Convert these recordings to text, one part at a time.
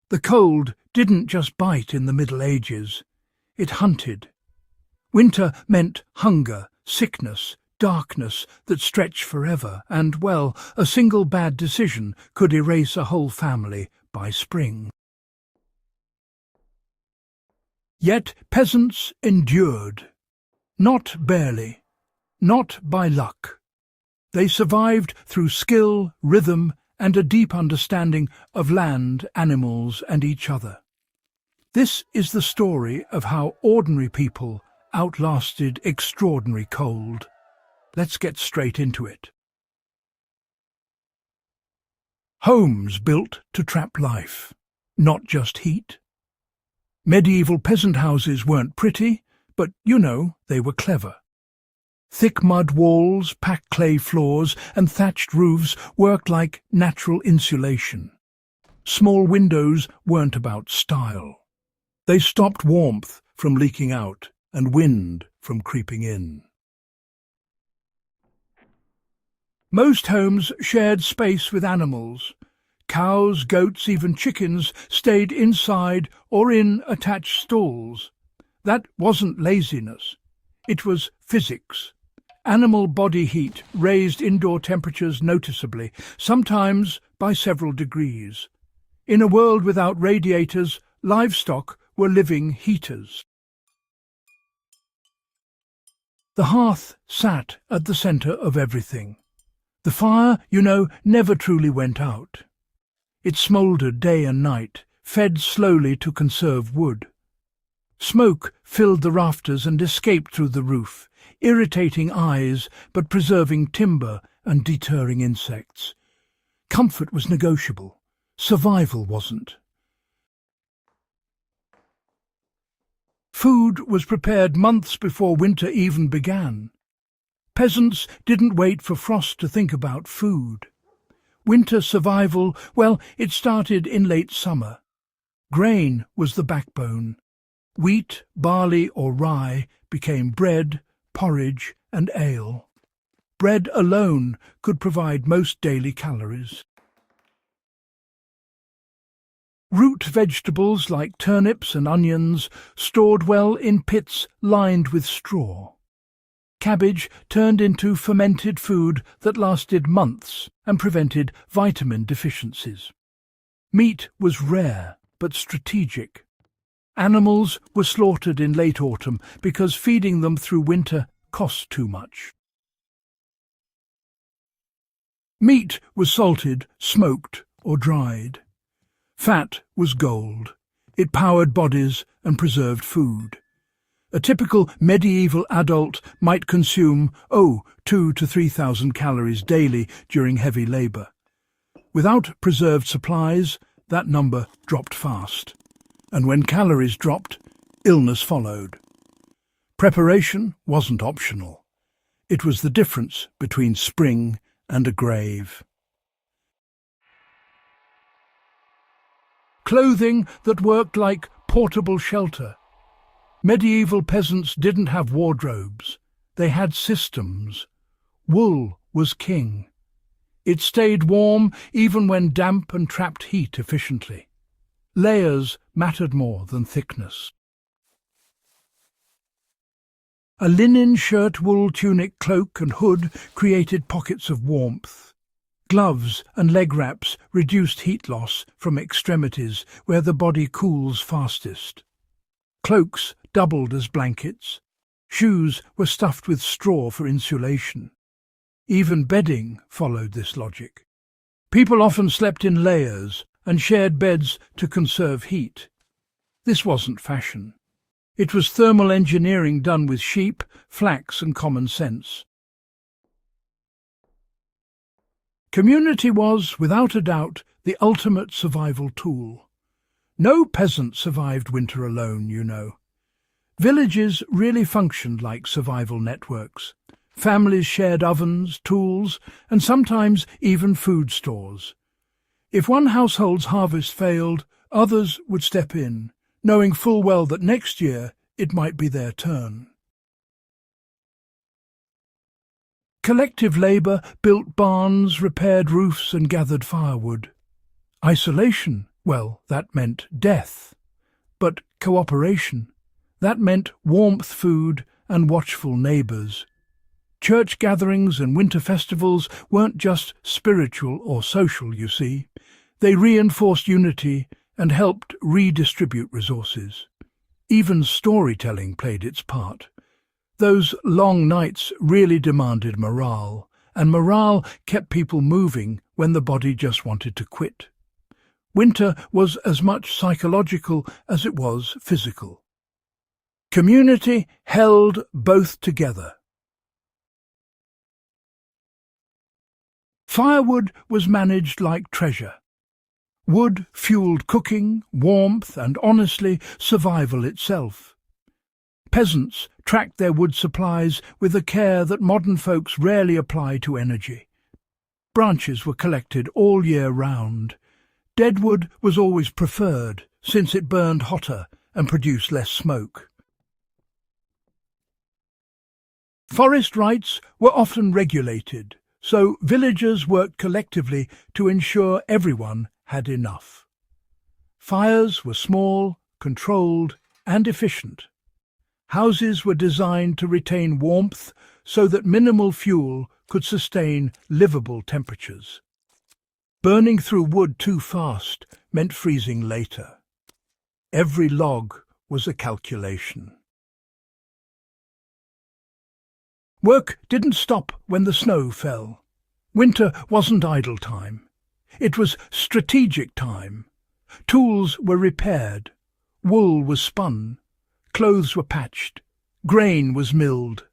The cold didn't just bite in the Middle Ages, it hunted. Winter meant hunger, sickness, darkness that stretched forever, and, well, a single bad decision could erase a whole family by spring. Yet peasants endured. Not barely, not by luck. They survived through skill, rhythm, and a deep understanding of land, animals, and each other. This is the story of how ordinary people outlasted extraordinary cold. Let's get straight into it. Homes built to trap life, not just heat. Medieval peasant houses weren't pretty, but, they were clever. Thick mud walls, packed clay floors, and thatched roofs worked like natural insulation. Small windows weren't about style. They stopped warmth from leaking out and wind from creeping in. Most homes shared space with animals. Cows, goats, even chickens stayed inside or in attached stalls. That wasn't laziness. It was physics. Animal body heat raised indoor temperatures noticeably, sometimes by several degrees. In a world without radiators, livestock were living heaters. The hearth sat at the centre of everything. The fire, never truly went out. It smouldered day and night, fed slowly to conserve wood. Smoke filled the rafters and escaped through the roof, irritating eyes but preserving timber and deterring insects. Comfort was negotiable. Survival wasn't. Food was prepared months before winter even began. Peasants didn't wait for frost to think about food. Winter survival, it started in late summer. Grain was the backbone. Wheat, barley or rye became bread, porridge and ale. Bread alone could provide most daily calories. Root vegetables like turnips and onions stored well in pits lined with straw. Cabbage turned into fermented food that lasted months and prevented vitamin deficiencies. Meat was rare but strategic. Animals were slaughtered in late autumn because feeding them through winter cost too much. Meat was salted, smoked, or dried. Fat was gold. It powered bodies and preserved food. A typical medieval adult might consume, 2,000 to 3,000 calories daily during heavy labour. Without preserved supplies, that number dropped fast. And when calories dropped, illness followed. Preparation wasn't optional. It was the difference between spring and a grave. Clothing that worked like portable shelter. Medieval peasants didn't have wardrobes. They had systems. Wool was king. It stayed warm even when damp and trapped heat efficiently. Layers mattered more than thickness. A linen shirt, wool tunic, cloak and hood created pockets of warmth. Gloves and leg wraps reduced heat loss from extremities where the body cools fastest. Cloaks doubled as blankets. Shoes were stuffed with straw for insulation. Even bedding followed this logic. People often slept in layers and shared beds to conserve heat. This wasn't fashion. It was thermal engineering done with sheep, flax and common sense. Community was, without a doubt, the ultimate survival tool. No peasant survived winter alone, Villages really functioned like survival networks. Families shared ovens, tools, and sometimes even food stores. If one household's harvest failed, others would step in, knowing full well that next year it might be their turn. Collective labour built barns, repaired roofs and gathered firewood. Isolation Well, that meant death. But cooperation, that meant warmth, food, and watchful neighbours. Church gatherings and winter festivals weren't just spiritual or social, you see. They reinforced unity and helped redistribute resources. Even storytelling played its part. Those long nights really demanded morale, and morale kept people moving when the body just wanted to quit. Winter was as much psychological as it was physical. Community held both together. Firewood was managed like treasure. Wood fueled cooking, warmth, and honestly, survival itself. Peasants tracked their wood supplies with a care that modern folks rarely apply to energy. Branches were collected all year round. Dead wood was always preferred, since it burned hotter and produced less smoke. Forest rights were often regulated, so villagers worked collectively to ensure everyone had enough. Fires were small, controlled, and efficient. Houses were designed to retain warmth so that minimal fuel could sustain livable temperatures. Burning through wood too fast meant freezing later. Every log was a calculation. Work didn't stop when the snow fell. Winter wasn't idle time. It was strategic time. Tools were repaired. Wool was spun. Clothes were patched. Grain was milled.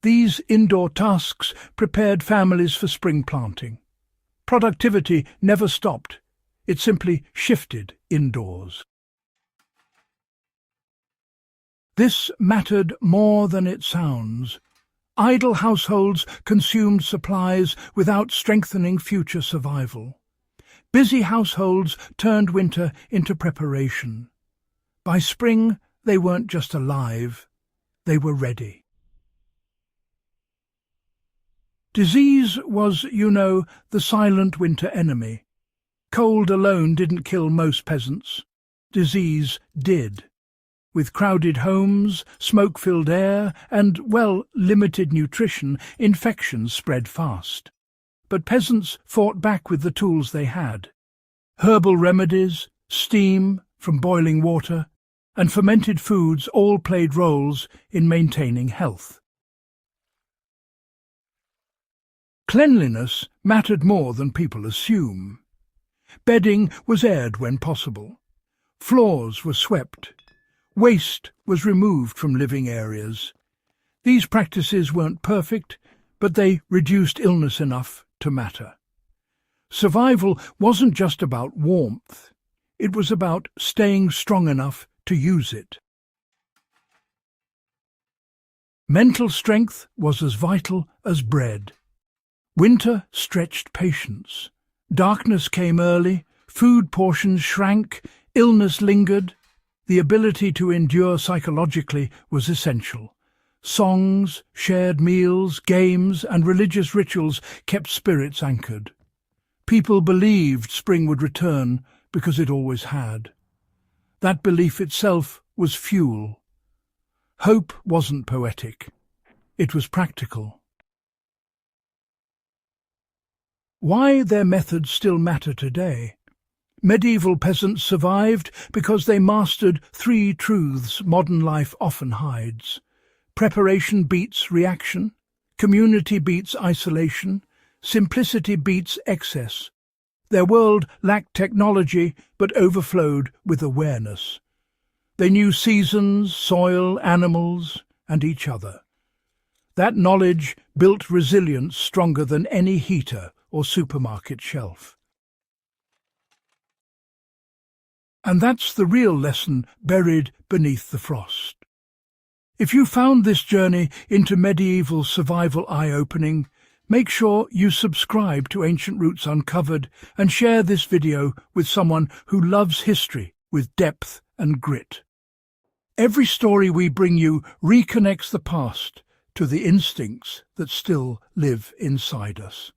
These indoor tasks prepared families for spring planting. Productivity never stopped. It simply shifted indoors. This mattered more than it sounds. Idle households consumed supplies without strengthening future survival. Busy households turned winter into preparation. By spring, they weren't just alive, they were ready. Disease was, the silent winter enemy. Cold alone didn't kill most peasants. Disease did. With crowded homes, smoke-filled air, and, limited nutrition, infections spread fast. But peasants fought back with the tools they had. Herbal remedies, steam from boiling water, and fermented foods all played roles in maintaining health. Cleanliness mattered more than people assume. Bedding was aired when possible. Floors were swept. Waste was removed from living areas. These practices weren't perfect, but they reduced illness enough to matter. Survival wasn't just about warmth. It was about staying strong enough to use it. Mental strength was as vital as bread. Winter stretched patience. Darkness came early, food portions shrank, illness lingered. The ability to endure psychologically was essential. Songs, shared meals, games, and religious rituals kept spirits anchored. People believed spring would return because it always had. That belief itself was fuel. Hope wasn't poetic. It was practical. Why their methods still matter today? Medieval peasants survived because they mastered three truths modern life often hides. Preparation beats reaction, community beats isolation, simplicity beats excess. Their world lacked technology but overflowed with awareness. They knew seasons, soil, animals, and each other. That knowledge built resilience stronger than any heater or supermarket shelf. And that's the real lesson buried beneath the frost. If you found this journey into medieval survival eye-opening, make sure you subscribe to Ancient Roots Uncovered and share this video with someone who loves history with depth and grit. Every story we bring you reconnects the past to the instincts that still live inside us.